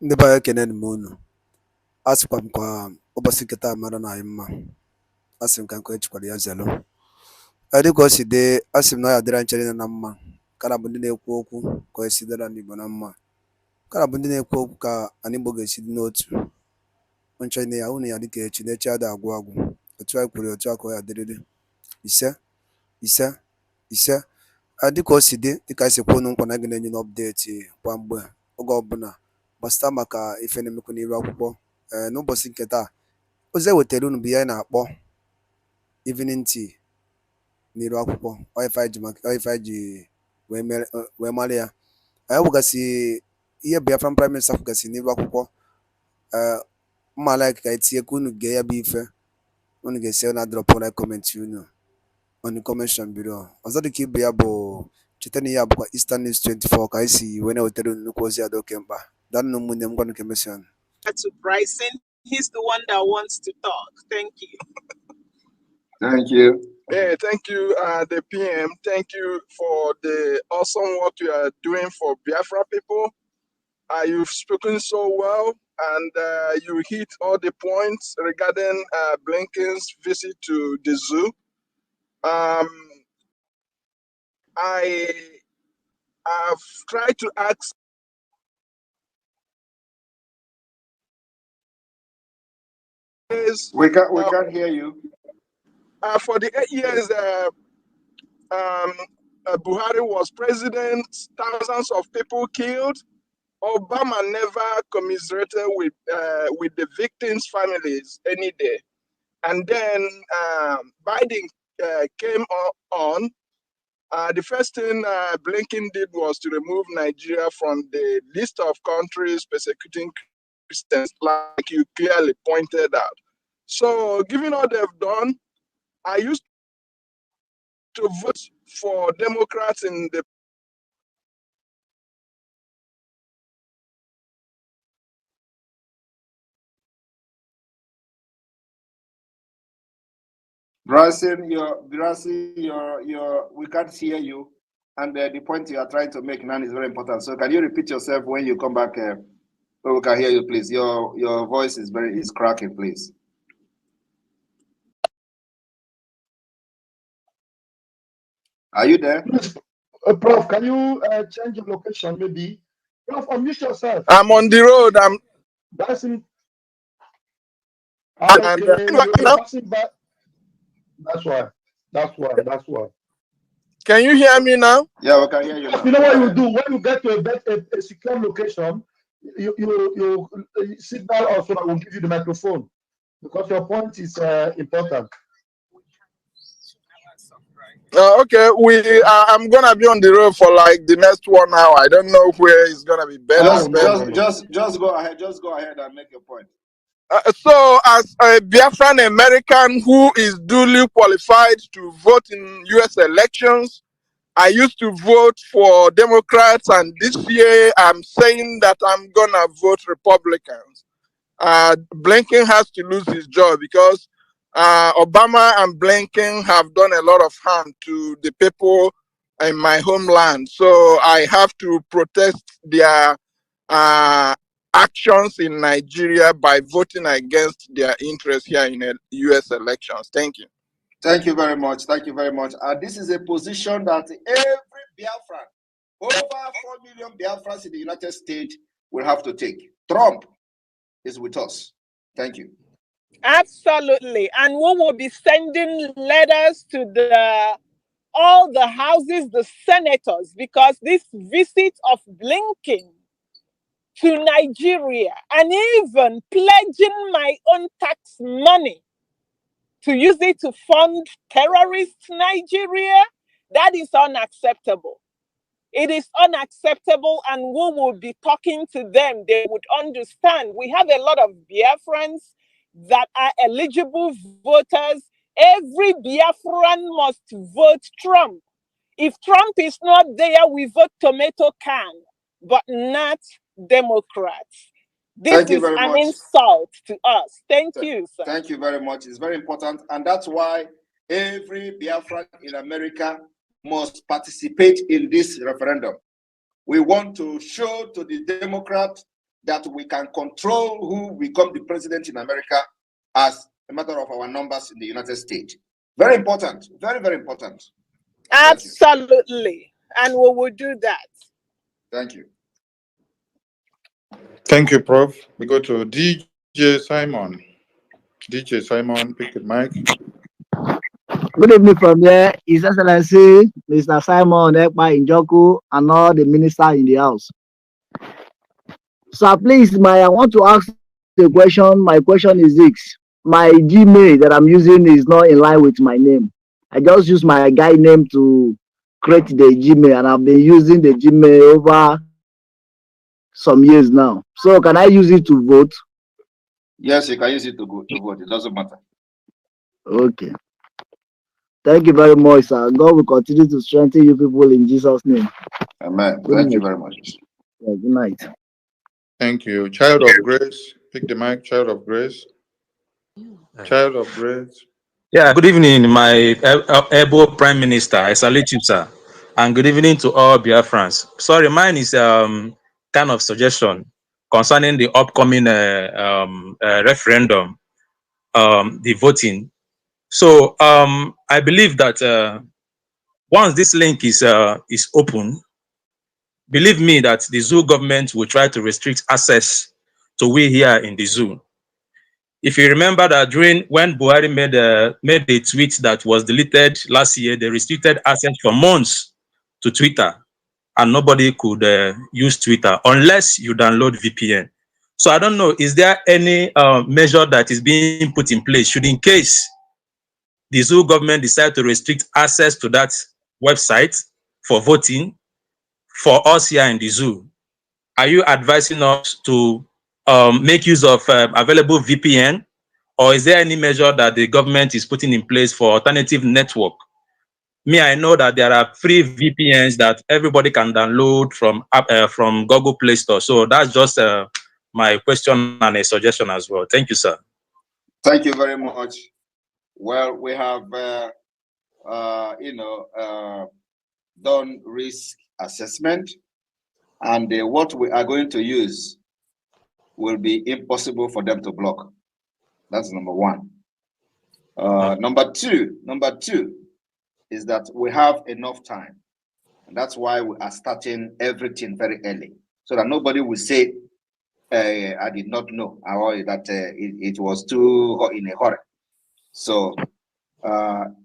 Ndị be anyị ekene m unu. Asịkwa m kwa ụbọchị nketa mara na anyị mma. Asị m ka nkwe ejikwara ya zelu. Dịka o si dị, asị m na ọ ya dịra nchere na mma. Kana bụ ndị na-ekwu okwu ka o si dịra n'Igbo na mma. Kana bụ ndị na-ekwu okwu ka anyị Igbo ga-esi dị n'otu. Nche na ya unu ya dịka echi na echi ada agwụ agwụ. Otu anyị kwuru otu a ka ọ ya dịrịrị. Ise ise ise. Dịka o si dị, dịka anyị si kwuo unu nkwa na gị na-enye n'ọpdeti kwa mgbe oge ọbụla gbasịta maka ife na-emekwa n'iru akwụkwọ. N'ụbọchị nke taa, ozi ewetara unu bụ ihe anyị na-akpọ evening tea n'iru akwụkwọ. Ife anyị ji wee mara ya. Anyị wegasị ihe Biafran Prime Minister kwugasị n'iru akwụkwọ. Mma like ka anyị tinye ka unu gee ya bụ ife. Unu ga-esi na drop na kọmentị unu on the comment below. Ọzọ dịka ibu ya bụ cheta na ihe abụkwa Eastern News 24 ka anyị si wee na-ewetara unu nnukwu ozi ya dị oke mkpa. Danụ ụmụnne m gwanụ ka emesịa. To Bryson, he's the one that wants to talk. Thank you. Thank you. Yeah, thank you, the PM. Thank you for the awesome work you are doing for Biafra people. You've spoken so well, and you hit all the points regarding Blinken's visit to the zoo. I have tried to ask. We can't hear you. For the 8 years Buhari was president, thousands of people killed. Obama never commiserated with the victims' families any day. And then Biden came on. The first thing Blinken did was to remove Nigeria from the list of countries persecuting Christians, like you clearly pointed out. So, given all they've done, I used to vote for Democrats in the Bryson, we can't hear you, and the point you are trying to make now is very important. So, can you repeat yourself when you come back? So we can hear you, please. Your voice is cracking, please. Are you there? Prof, can you change your location, maybe? Prof, unmute yourself. I'm on the road. That's in. That's why. Can you hear me now? Yeah, we can hear you now. You know what you do when you get to a secure location, you signal also that will give you the microphone because your point is important. Okay, I'm gonna be on the road for like the next 1 hour. I don't know where it's gonna be better. Just go ahead. Just go ahead and make your point. So, as a Biafran American who is duly qualified to vote in U.S. elections, I used to vote for Democrats, and this year I'm saying that I'm gonna vote Republicans. Blinken has to lose his job because Obama and Blinken have done a lot of harm to the people in my homeland. So I have to protest their actions in Nigeria by voting against their interests here in U.S. elections. Thank you. Thank you very much. Thank you very much. This is a position that every Biafran, over 4 million Biafrans in the United States, will have to take. Trump is with us. Thank you. Absolutely. And we will be sending letters to all the houses, the senators, because this visit of Blinken to Nigeria and even pledging my own tax money to use it to fund terrorist Nigeria, that is unacceptable. It is unacceptable, and we will be talking to them. They would understand. We have a lot of Biafrans that are eligible voters. Every Biafran must vote Trump. If Trump is not there, we vote tomato can, but not Democrats. This is an insult to us. Thank you, sir. Thank you very much. It's very important. And that's why every Biafran in America must participate in this referendum. We want to show to the Democrats that we can control who become the president in America as a matter of our numbers in the United States. Very important, very, very important. Absolutely. And we will do that. Thank you. Thank you, Prof. We go to DJ Simon. DJ Simon, pick the mic. Good evening from here, His Excellency Mr. Simon EKPA Njoku and all the ministers in the house. So please, I want to ask the question. My question is this. My Gmail that I'm using is not in line with my name. I just use my guy name to create the Gmail, and I've been using the Gmail over some years now. So can I use it to vote? Yes, you can use it to vote. It doesn't matter. Okay. Thank you very much, sir. God will continue to strengthen you people in Jesus' name. Amen. Thank you very much. Yeah, good night. Thank you. Child of Grace, pick the mic. Child of Grace. Child of Grace. Yeah, good evening, my able Prime Minister. I salute you, sir. And good evening to all Biafrans. Sorry, mine is kind of suggestion concerning the upcoming referendum, the voting. So I believe that once this link is open, believe me that the zoo government will try to restrict access to we here in the zoo. If you remember that when Buhari made a tweet that was deleted last year, they restricted access for months to Twitter, and nobody could use Twitter unless you download VPN. So I don't know, is there any measure that is being put in place should in case the zoo government decide to restrict access to that website for voting for us here in the zoo? Are you advising us to make use of available VPN? Or is there any measure that the government is putting in place for alternative network? Me, I know that there are free VPNs that everybody can download from Google Play Store. So that's just my question and a suggestion as well. Thank you, sir. Thank you very much. Well, we have, done risk assessment, and what we are going to use will be impossible for them to block. That's number one. Number two is that we have enough time. And that's why we are starting everything very early, so that nobody will say, I did not know, or that it was too in a hurry. So,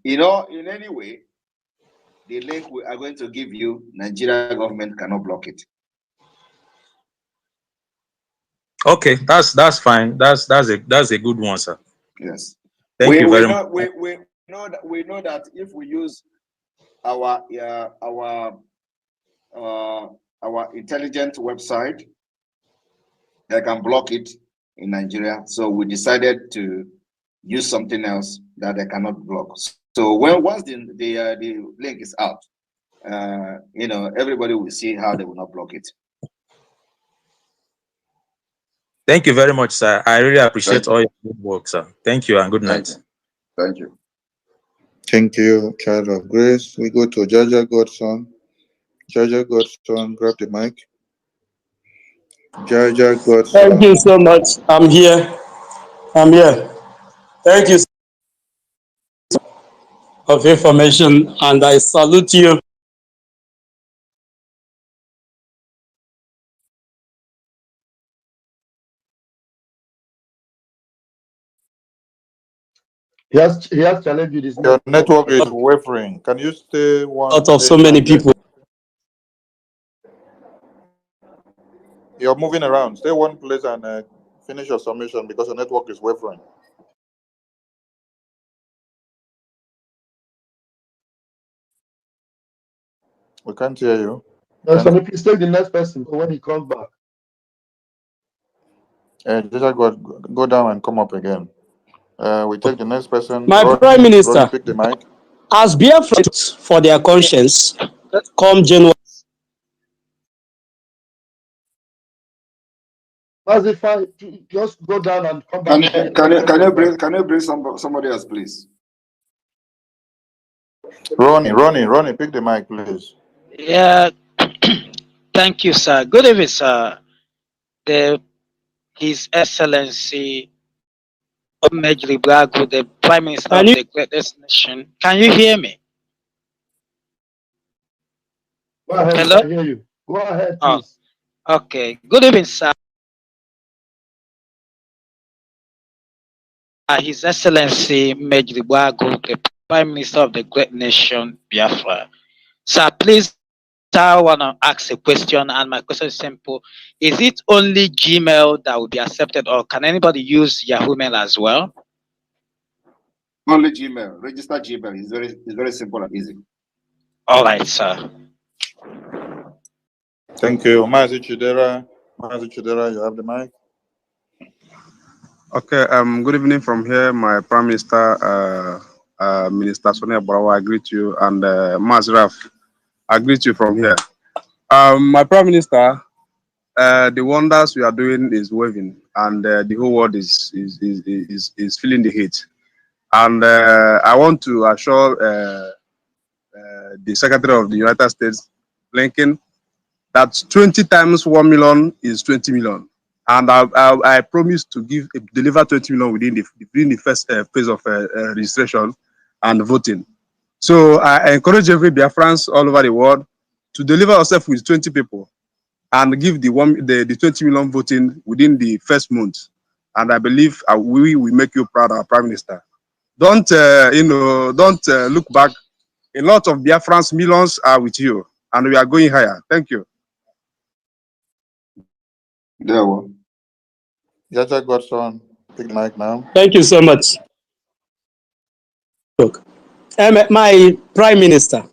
in any way, the link we are going to give you, Nigeria government cannot block it. Okay, that's fine. That's a good one, sir. Yes. Thank you very much. We know that if we use our intelligent website, they can block it in Nigeria. So we decided to use something else that they cannot block. So once the link is out, everybody will see how they will not block it. Thank you very much, sir. I really appreciate all your good work, sir. Thank you and good night. Thank you. Thank you, Child of Grace. We go to Jaja Godson. Jaja Godson, grab the mic. Jaja Godson. Thank you so much. I'm here. Thank you of information, and I salute you. He has challenged you this. Your network is wavering. Can you stay one Out of so many people. You're moving around. Stay one place and finish your submission because your network is wavering. We can't hear you. So please take the next person when he comes back. Just go down and come up again. We take the next person. My Prime Minister, Ronnie, pick the mic. as BIAFRA for their conscience, come January. Just go down and come back. Can you bring somebody else, please? Ronnie, pick the mic, please. Yeah, thank you, sir. Good evening, sir. The His Excellency Omejri Bragu, the Prime Minister of the greatest nation. Can you hear me? Go ahead, Hello? I hear you. Go ahead, Oh, please. okay. Good evening, sir. His Excellency Omejri Bragu, the Prime Minister of the great nation, Biafra. Sir, please, I want to ask a question, and my question is simple. Is it only Gmail that will be accepted, or can anybody use Yahoo Mail as well? Only Gmail. Register Gmail. It's very simple and easy. All right, sir. Thank you. Mazi Chidera, you have the mic. Okay, good evening from here. My Prime Minister, Minister Sonia Brawa, I greet you, and Mazraf, I greet you from here. My Prime Minister, the wonders we are doing is waving, and the whole world is feeling the heat. And I want to assure the Secretary of the United States, Blinken, that 20 times 1 million is 20 million. And I promise to deliver 20 million within the first phase of registration and voting. So I encourage every Biafrans all over the world to deliver yourself with 20 people and give the 20 million voting within the first month. And I believe we will make you proud, our Prime Minister. Don't look back. A lot of Biafrans, millions are with you, and we are going higher. Thank you. There we Jaja Godson, pick the mic now. Thank you so much. Look, my Prime Minister,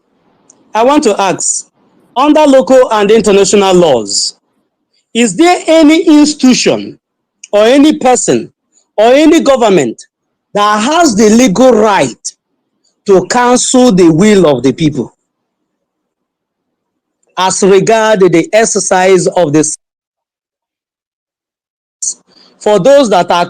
I want to ask, under local and international laws, is there any institution or any person or any government that has the legal right to cancel the will of the people as regard the exercise of this? For those that are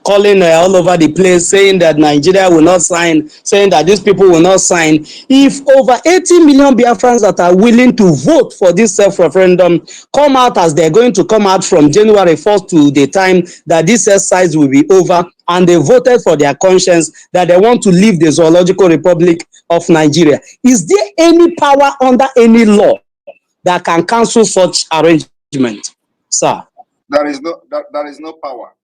calling all over the place, saying that Nigeria will not sign, saying that these people will not sign. If over 80 million Biafrans that are willing to vote for this self-referendum come out as they're going to come out from January 1st to the time that this exercise will be over, and they voted for their conscience that they want to leave the Zoological Republic of Nigeria, is there any power under any law that can cancel such arrangement, sir? There is no power.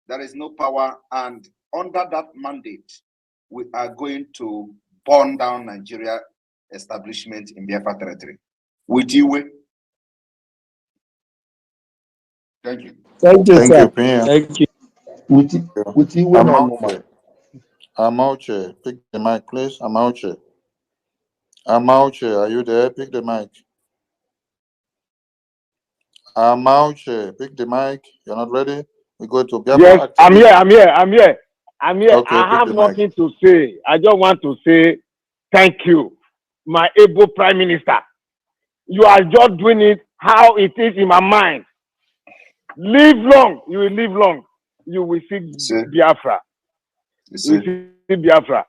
There is no power, and under that mandate, we are going to burn down Nigeria establishment in Biafra territory. With you. Thank you. Thank you, Thank sir. you, PM. Thank you. With you, Amauche, pick the mic, please. Amauche, are you there? Pick the mic. Amauche, pick the mic. You're not ready? We go to Biafra. Yes, Activism. I'm here. Okay, I have the nothing to say. I just want to say thank you, my able Prime Minister. You are just doing it how it is in my mind. Live long. You will live long. You will see Biafra. You will see Biafra.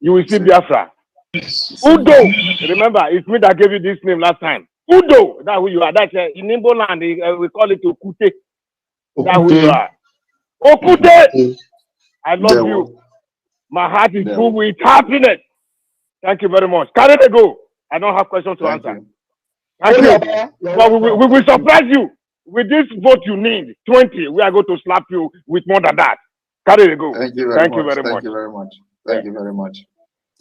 You will see Biafra. Udo. Remember, it's me that gave you this name last time. Udo. That's who you are. That's in Igbo land. We call it Okute. That's who you are. Okute. I love you. My heart is full with happiness. Thank you very much. Carry the go. I don't have questions to answer. Thank you. But we will surprise you. With this vote you need, 20, we are going to slap you with more than that. Carry the go. Thank you very much. Thank you very much. Thank you very much.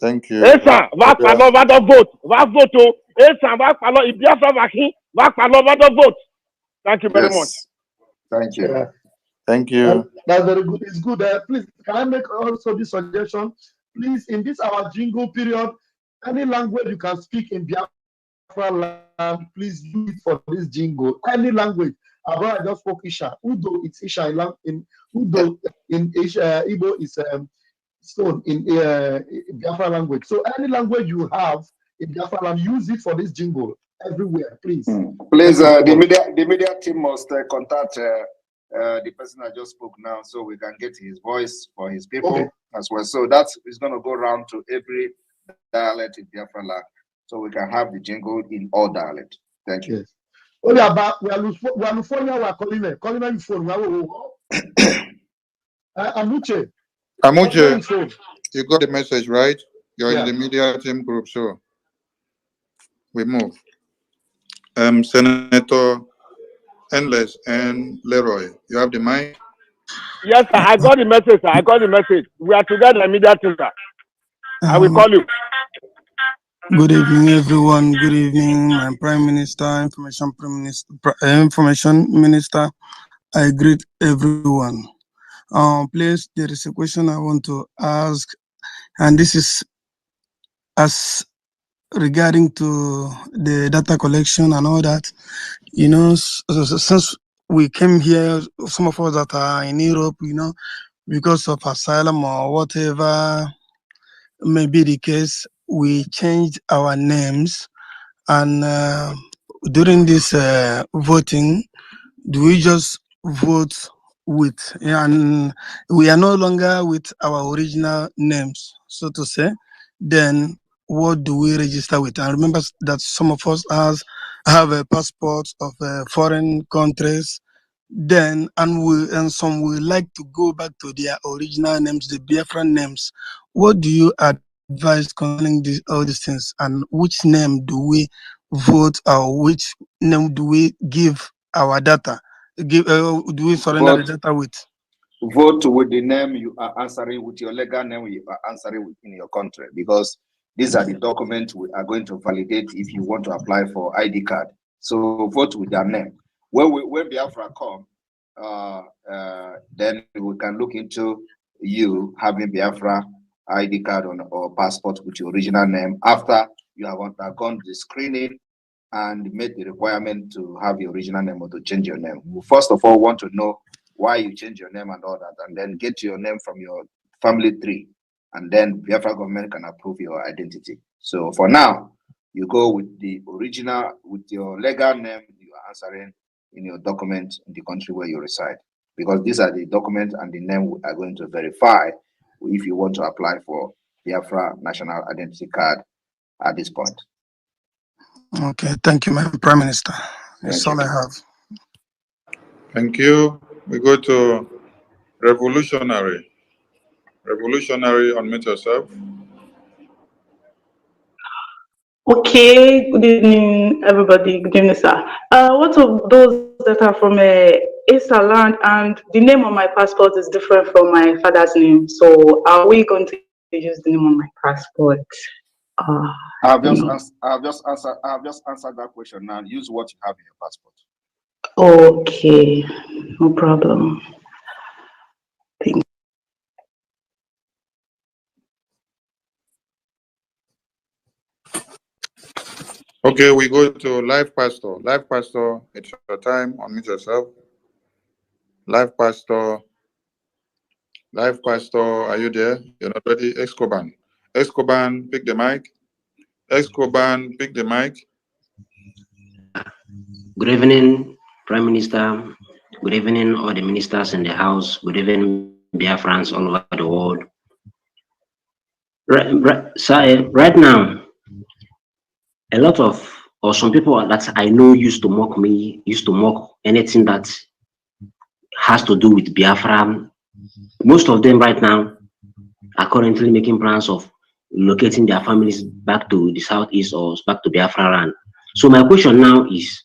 Thank you. Esa, va palo, va do vote. Va vote. Esa, va palo, if Biafra vaccine, va palo, va do vote. Thank you very much. Thank you. Yeah. Thank you. That's very good. It's good. Please, can I make also this suggestion? Please, in this our jingle period, any language you can speak in Biafra land, please use it for this jingle. Any language. I just spoke Isha. Udo, it's Isha in Udo in Isha. Igbo is stone in Biafra language. So any language you have in Biafra land, use it for this jingle everywhere, please. Please, the media team must contact the person I just spoke now, so we can get his voice for his people as well. So that is going to go around to every dialect in Biafra land, so we can have the jingle in all dialects. Thank you. Yes. Oh, yeah, but we are phone, we are calling it. Calling it phone. Amuche. Amuche, you got the message, right? You're Yeah. in the media team group, so we move. Senator Endless and Leroy, you have the mic. Yes, sir. I got the message, sir. I got the message. We are together immediately, sir. I will call you. Good evening, everyone. Good evening, my Prime Minister, Information Minister. I greet everyone. Please, there is a question I want to ask, and this is as regarding to the data collection and all that. You know, since we came here, some of us that are in Europe, you know, because of asylum or whatever may be the case, we changed our names. And during this voting, do we just vote with, and we are no longer with our original names, so to say, then what do we register with? And remember that some of us have a passport of foreign countries, then and some will like to go back to their original names, the BIAFRA names. What do you advise concerning all these things, and which name do we vote, or which name do we give our data? Do we surrender the data with? Vote with the name you are answering, with your legal name you are answering with in your country, because these are the documents we are going to validate if you want to apply for ID card. So vote with their name. When Biafra come, then we can look into you having Biafra ID card or passport with your original name after you have undergone the screening and made the requirement to have your original name or to change your name. We first of all want to know why you change your name and all that, and then get your name from your family tree, and then Biafra government can approve your identity. So for now, you go with the original, with your legal name you are answering in your document in the country where you reside, because these are the documents and the name we are going to verify if you want to apply for Biafra National Identity Card at this point. Okay, thank you, my Prime Minister. That's all I have. Thank you. We go to Revolutionary. Revolutionary, unmute yourself. Okay, good evening, everybody. Good evening, sir. What of those that are from Eastern land and the name on my passport is different from my father's name? So, are we going to use the name on my passport? I've just answered that question now. Use what you have in your passport. Okay, no problem. Thank you. Okay, we go to Live Pastor. Live Pastor, it's your time. Unmute yourself. Live Pastor. Live Pastor, are you there? You're not ready? Escoban. Escoban, pick the mic. Escoban, pick the mic. Good evening, Prime Minister. Good evening, all the ministers in the House. Good evening, Biafrans all over the world. Right now, a lot of, or some people that I know used to mock me, used to mock anything that has to do with Biafra. Most of them right now are currently making plans of locating their families back to the southeast or back to Biafra land. So my question now is,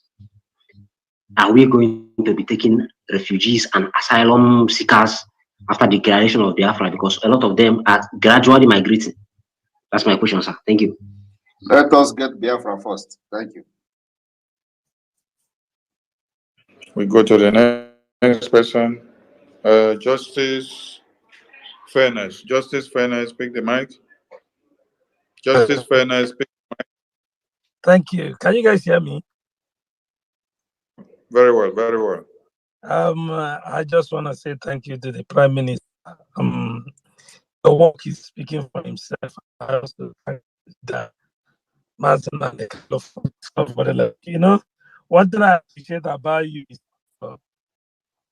are we going to be taking refugees and asylum seekers after the declaration of Biafra? Because a lot of them are gradually migrating. That's my question, sir. Thank you. Let us get Biafra first. Thank you. We go to the next person. Justice Fairness. Justice Fairness, pick the mic. Justice Fairness, pick the mic. Thank you. Can you guys hear me? Very well, very well. I just want to say thank you to the Prime Minister. The work is speaking for himself. I also thank the Martin and the kind of stuff for the, you know, one thing I appreciate about you is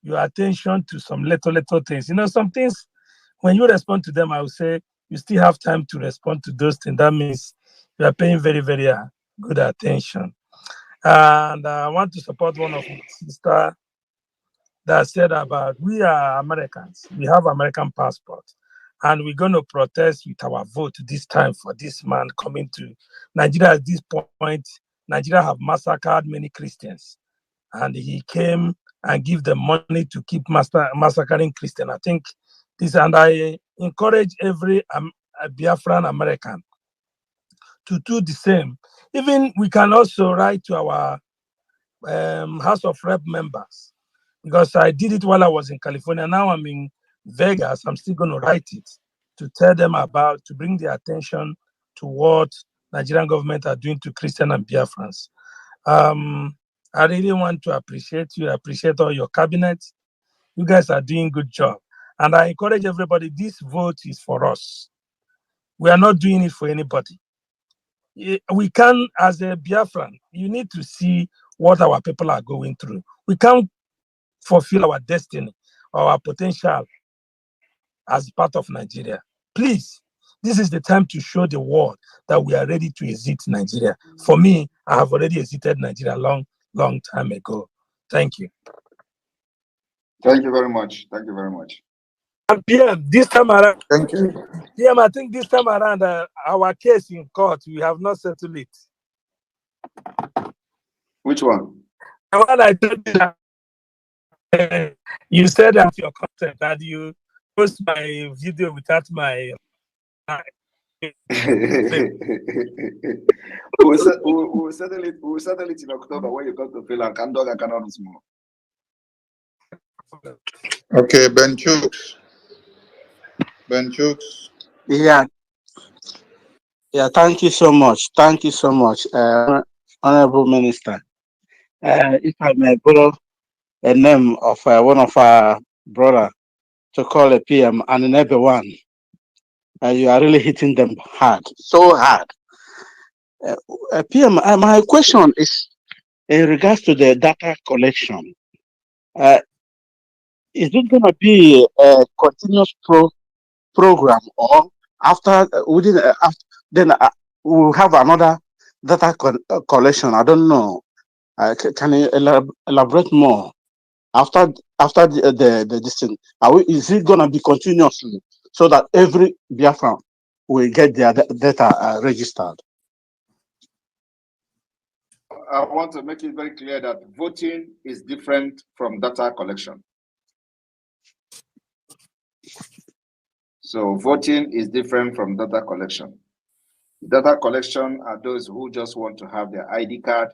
your attention to some little things. You know, some things, when you respond to them, I would say you still have time to respond to those things. That means you are paying very, very good attention. And I want to support one of my sister that said about we are Americans. We have American passport. And we're going to protest with our vote this time for this man coming to Nigeria. At this point, Nigeria have massacred many Christians. And he came and give them money to keep massacring Christians. I think this, and I encourage every Biafran American to do the same. Even we can also write to our House of Rep members, because I did it while I was in California. Now I'm in Vegas. I'm still going to write it to tell them about, to bring their attention to what Nigerian government are doing to Christian and Biafrans. I really want to appreciate you, appreciate all your cabinet. You guys are doing good job. And I encourage everybody, this vote is for us. We are not doing it for anybody. We can, as a Biafran, you need to see what our people are going through. We can't fulfill our destiny, our potential as part of Nigeria. Please, this is the time to show the world that we are ready to exit Nigeria. For me, I have already exited Nigeria long time ago. Thank you. Thank you very much. Thank you very much. And PM, this time around, Thank you. PM, I think this time around, our case in court, we have not settled it. Which one? The one I told you that you said that your content, that you post my video without my. We'll settle it in October when you come to Finland. Kandoga cannot small. Okay, Ben Chooks. Ben Chooks. Yeah. Yeah, thank you so much. Thank you so much, Honorable Minister. If I may borrow a name of one of our brother to call a PM and an everyone, you are really hitting them hard, so hard. PM, my question is in regards to the data collection. Is it going to be a continuous program, or after within after then we'll have another data collection? I don't know. Can you elaborate more? After the this thing, is it gonna be continuously so that every Biafran will get their data registered? I want to make it very clear that voting is different from data collection. So voting is different from data collection. Data collection are those who just want to have their ID card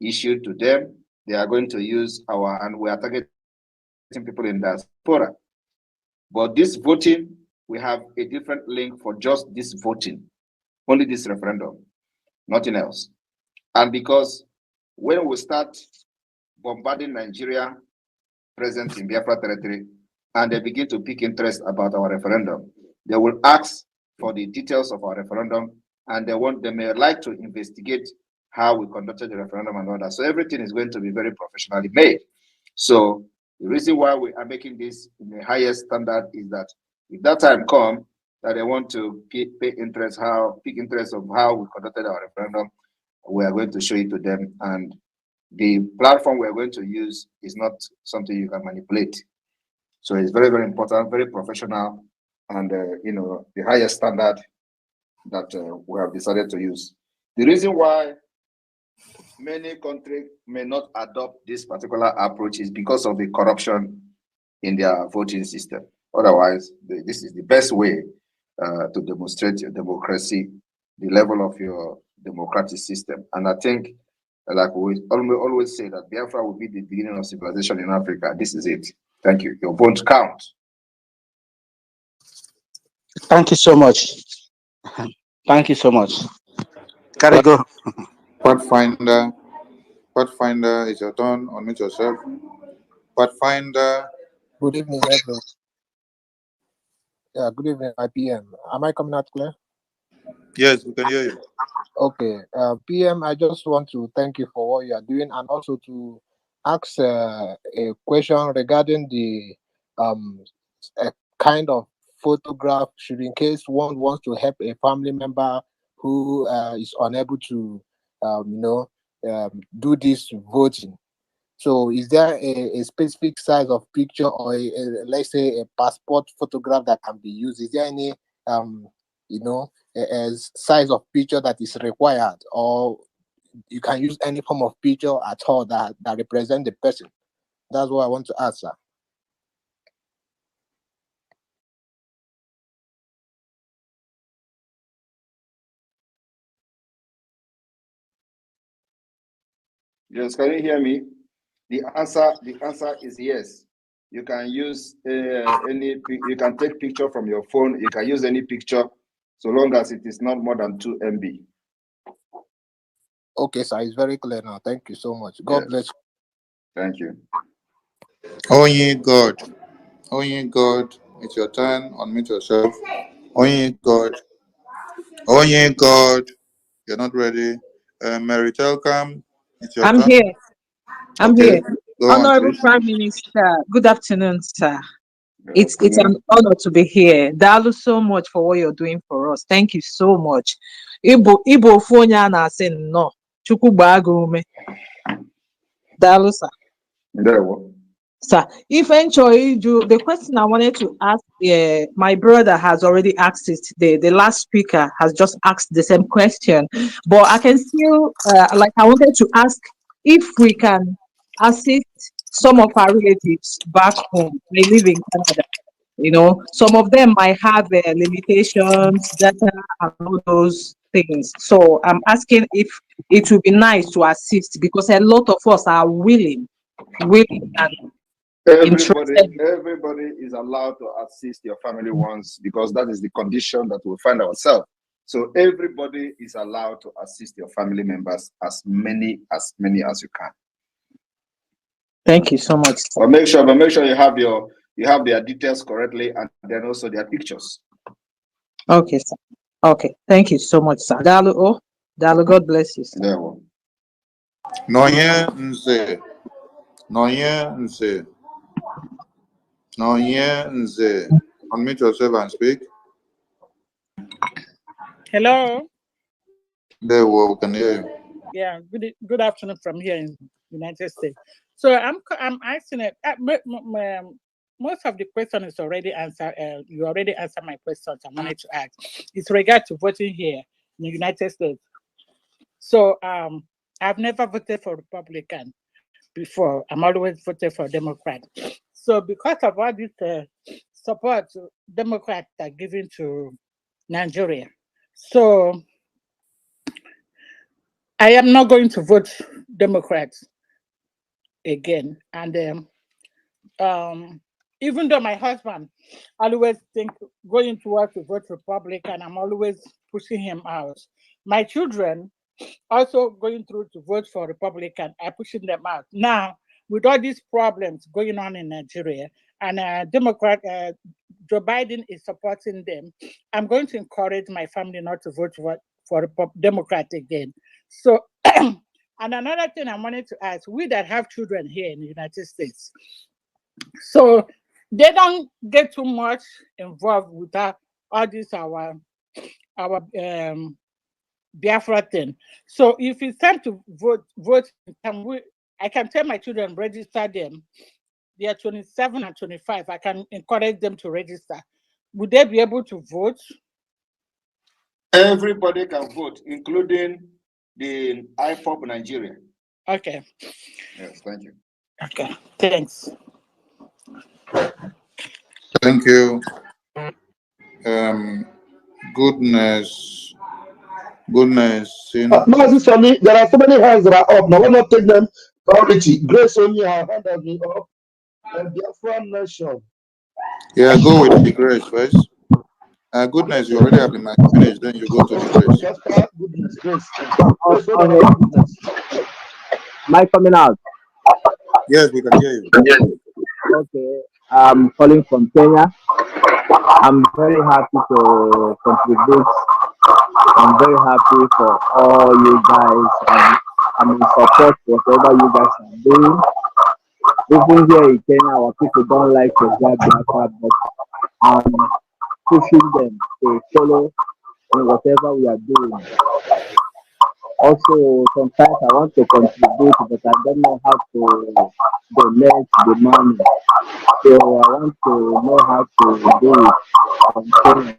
issued to them. They are going to use and we are targeting people in diaspora. But this voting, we have a different link for just this voting, only this referendum, nothing else. And because when we start bombarding Nigeria present in Biafra territory, and they begin to pick interest about our referendum, they will ask for the details of our referendum, and they may like to investigate how we conducted the referendum and all that. So everything is going to be very professionally made. So the reason why we are making this in the highest standard is that if that time comes that they want to pick interest of how we conducted our referendum, we are going to show it to them. And the platform we are going to use is not something you can manipulate. So it's very, very important, very professional, and the highest standard that we have decided to use. The reason why many countries may not adopt this particular approach is because of the corruption in their voting system. Otherwise, this is the best way to demonstrate your democracy, the level of your democratic system. And I think, like we always say, that Biafra will be the beginning of civilization in Africa. This is it. Thank you. Your vote counts. Thank you so much. Thank you so much. Carry go. Pathfinder, it's your turn. Unmute yourself. Pathfinder. Good evening, everyone. Yeah, good evening, IPM. Am I coming out clear? Yes, we can hear you. Okay. PM, I just want to thank you for what you are doing, and also to ask a question regarding the a kind of photograph, should in case one wants to help a family member who is unable to do this voting. So is there a specific size of picture or let's say a passport photograph that can be used? Is there any a size of picture that is required, or you can use any form of picture at all that represent the person? That's what I want to ask, sir. Yes, can you hear me? The answer is yes. You can use you can take picture from your phone. You can use any picture, so long as it is not more than 2 MB. Okay, sir, it's very clear now. Thank you so much. God bless you. Thank you. Oh, yeah, God. Oh, yeah, God. It's your turn. Unmute yourself. Oh, yeah, God. Oh, yeah, God. You're not ready. Mary Telcam, it's your I'm turn. here. I'm Okay. here. Go on, Honorable please. Prime Minister, good afternoon, sir. It's an honor to be here. Dalu so much for what you're doing for us. Thank you so much. Ibo Fonya na say no. Chukwu Bagume. Dalu, sir. Sir, if the question I wanted to ask, my brother has already asked it. The last speaker has just asked the same question, but I can still, I wanted to ask if we can assist some of our relatives back home. They live in Canada. Some of them might have limitations, data, and all those things. So I'm asking if it would be nice to assist, because a lot of us are willing and Everybody is allowed to assist your family once, because that is the condition that we find ourselves. So everybody is allowed to assist your family members as many as you can. Thank you so much. But make sure you have their details correctly, and then also their pictures. Okay, sir. Okay, thank you so much, sir. Dalu, God bless you, sir. Noye Nze. Noye Nze. Noye Nze. Unmute yourself and speak. Hello. There we can hear you. Yeah, good afternoon from here in United States. So I'm asking it. Most of the question is already answered. You already answered my questions I wanted to ask. It's regard to voting here in the United States. So I've never voted for Republican before. I'm always voted for Democrat. So because of all this support Democrats are giving to Nigeria, so I am not going to vote Democrats again. And even though my husband always think going to work to vote Republican, I'm always pushing him out. My children also going through to vote for Republican, I'm pushing them out. Now, with all these problems going on in Nigeria, and Democrat Joe Biden is supporting them, I'm going to encourage my family not to vote for Democrat again. So, and another thing I wanted to ask, we that have children here in the United States, so they don't get too much involved with all this our Biafra thing. So if it's time to vote, I can tell my children register them. They are 27 and 25. I can encourage them to register. Would they be able to vote? Everybody can vote, including the IFOP Nigeria. Okay. Yes, thank you. Okay, thanks. Thank you. Goodness. Mazi Sami, there are so many hands that are up. Now, why not take them priority? Grace only her hand has been up. And Biafra Nation. Yeah, go with the grace first. Goodness, you already have the mic finished, then you go to the grace. Goodness, grace. Goodness. Am I coming out? Yes, we can hear you. Okay, I'm calling from Kenya. I'm very happy to contribute. I'm very happy for all you guys, and I'm in support whatever you guys are doing. Even here in Kenya, our people don't like to grab Biafra, but I'm pushing them to follow in whatever we are doing. Also, sometimes I want to contribute, but I don't know how to donate the money. So I want to know how to do it. Something like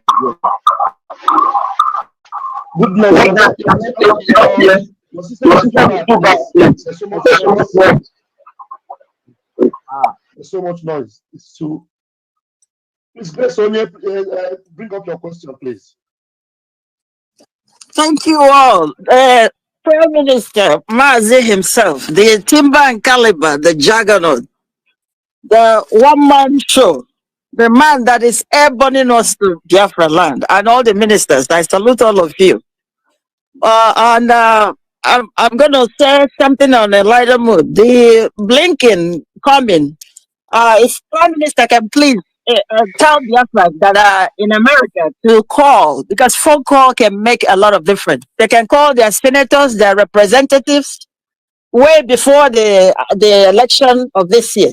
Goodness, your system is too bad, please. There's so much noise. There's so much noise. It's too. Please, Grace, bring up your question, please. Thank you all. Prime Minister Mazi himself, the timber and caliber, the juggernaut, the one-man show, the man that is airborning us to Biafra land, and all the ministers. I salute all of you. I'm going to say something on a lighter mood. The blinking coming. If Prime Minister can please tell Biafra that in America to call, because phone call can make a lot of difference. They can call their senators, their representatives, way before the election of this year.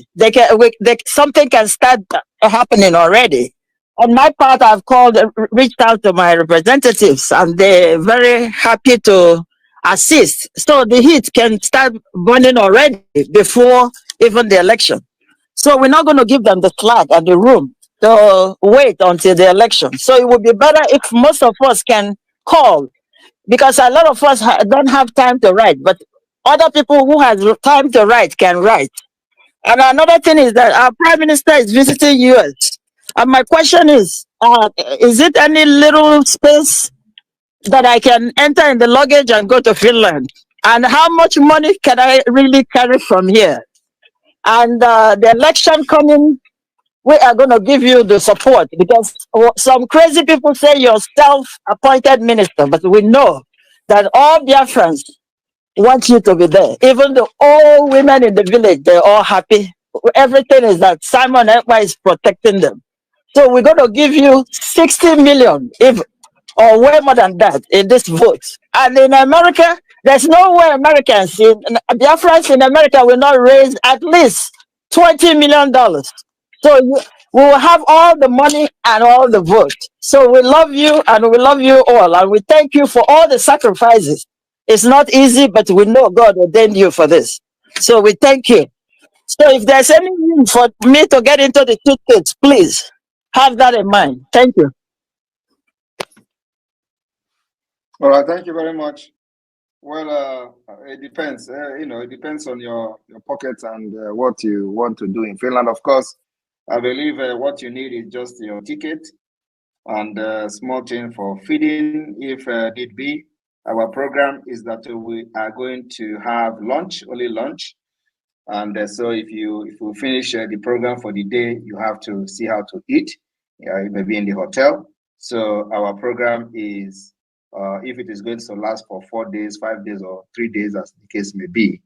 Something can start happening already. On my part, I've reached out to my representatives, and they're very happy to assist. So the heat can start burning already before even the election. So we're not going to give them the slack and the room to wait until the election. So it would be better if most of us can call, because a lot of us don't have time to write, but other people who has time to write can write. And another thing is that our Prime Minister is visiting US. And my question is it any little space that I can enter in the luggage and go to Finland? And how much money can I really carry from here? And the election coming, we are going to give you the support, because some crazy people say you're self-appointed minister, but we know that all Biafrans want you to be there. Even the old women in the village, they're all happy. Everything is that Simon Ekpa is protecting them. So we're going to give you 60 million, or way more than that, in this vote. And in America, there's no way Biafrans in America will not raise at least $20 million. So we will have all the money and all the vote. So we love you, and we love you all. And we thank you for all the sacrifices. It's not easy, but we know God ordained you for this. So we thank you. So if there's any room for me to get into the toothpaste, please have that in mind. Thank you. All right, thank you very much. Well, it depends. It depends on your pockets and what you want to do in Finland. Of course, I believe what you need is just your ticket and a small thing for feeding, if need be. Our program is that we are going to have lunch, only lunch. And so if you finish the program for the day, you have to see how to eat, maybe in the hotel. So our program is, if it is going to last for 4 days, 5 days, or 3 days, as the case may be,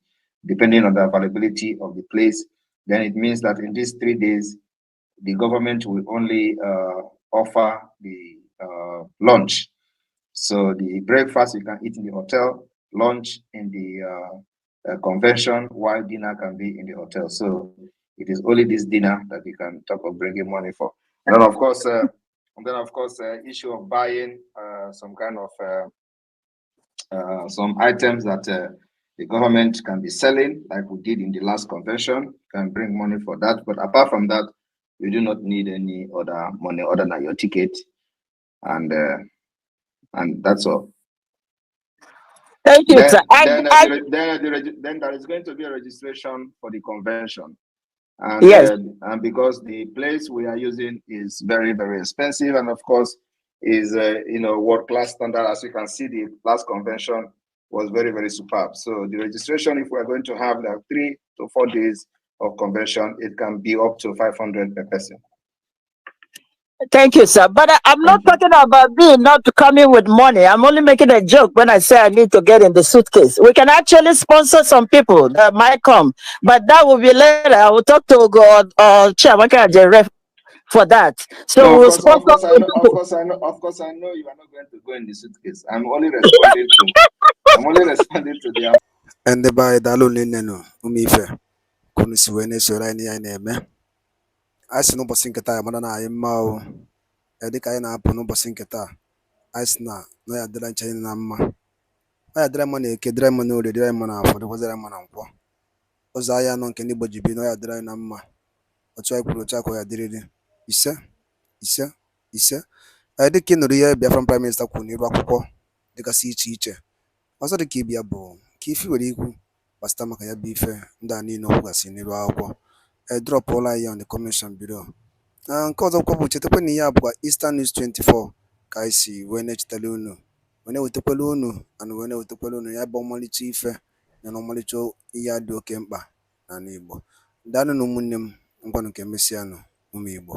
depending on the availability of the place, then it means that in these 3 days, the government will only offer the lunch. So the breakfast you can eat in the hotel, lunch in the convention, while dinner can be in the hotel. So it is only this dinner that you can talk of bringing money for. And then of course, issue of buying some kind of some items that the government can be selling, like we did in the last convention, can bring money for that. But apart from that, you do not need any other money other than your ticket, and that's all. Thank you, sir. Then there is going to be a registration for the convention, and yes. And because the place we are using is very, very expensive, and of course is world-class standard. As you can see, the last convention was very, very superb. So the registration, if we are going to have like 3 to 4 days of convention, it can be up to 500 per person. Thank you, sir. But I'm not talking about being not coming with money. I'm only making a joke when I say I need to get in the suitcase. We can actually sponsor some people that might come, but that will be later. I will talk to God Chairman for that. So no, we'll of course, I know you are not going to go in the suitcase. I'm only responding to the. And the by Dalun Umife, Kunisuene Sorani and I see no basinketa, Madana Imao, Edika in Apuno basinketa, Isna, no Adelan China. ọ ya dịrị mma na eke, dịrị mma na orie, dịrị mma na afọ, dịkwazịrị mma na nkwọ. Ụzọ ahịa anọ nke ndị Igbo ji bi na ọ ya dịrị anyị na mma. Otu anyị kwuru otu aka ọ ya dịrịrị. Ise ise ise. Dịka ị nụrụ ihe Biafran Prime Minister kwuru n'iru akwụkwọ dịgasị iche iche, ọzọ dịka ibe ya bụ ka ife nwere ikwu gbasịta maka ya bụ ife ndị a niile okwugasị n'iru akwụkwọ. Drọpụọla ya on the comment below. Nke ọzọkwa bụ chetakwa na ihe a bụkwa Eastern News 24 ka anyị si wee na-echetara unu, wee na-ewetakwala unu and wee na-ewetakwala unu ya bụ ọmalịcha ife na ọmalịcha ihe dị oke mkpa n'ala Igbo. Daalụ na ụmụnne m, ngwanụ ka emesịanụ ụmụ Igbo.